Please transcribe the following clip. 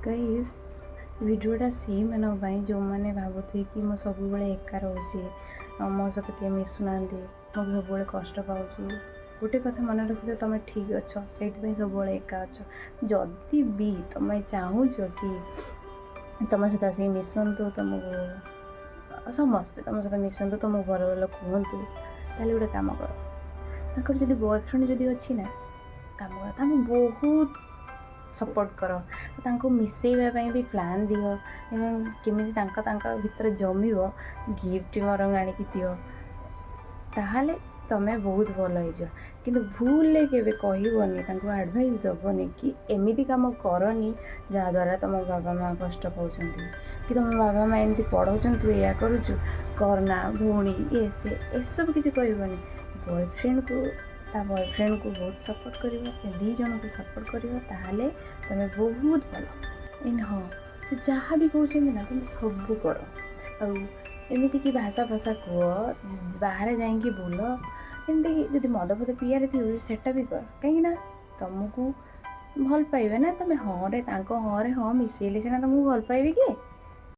guys भिडियोटा से मान जो मैंने भावुथे कि मो सब एका रोचे मो सहित किए मिशुना मुझे सब कष्ट पाऊँ गोटे कथा मन रखिए तुम ठीक अच्छ से सब एका अच्छ जदि भी तुम चाहूँ कि तुम सहित आसिक मिशंतु तुमको समस्ते तुम सहित मिशंतु तुमको भल भल कहतु ताले गोटे कम कर जब बॉयफ्रेंड जदि अच्छी ना कम कर बहुत सपोर्ट कर मिसेवाई भी प्लान दियो केमी भीतर जमीव गिफ्ट मरंग आणिकी दियो ताहले तमें बहुत भल हो कि भूल के कहबनी आडभाइस दबनी कि एमती कम करनी जहाद्वारा तुम बाबा माँ कष्ट पाँच कि तुम बाबा माँ एमती पढ़ाऊँ तू या करुचु करना भौणी ये से सब किसी कहबनी बॉयफ्रेंड को बहुत सपोर्ट कर दी जन को सपोर्ट कर तुम बहुत भल हाँ से जहाँ भी कहते ना तुम सब कर एमती कि भाषा भाषा कह बाहर जा बुल एमती कि मद फद पियारे थी सेटा भी कर कहीं तुमको भल पाइबे ना तुम हाँ रे हाँ मिसेले सीना तुमको भल पाइबे कि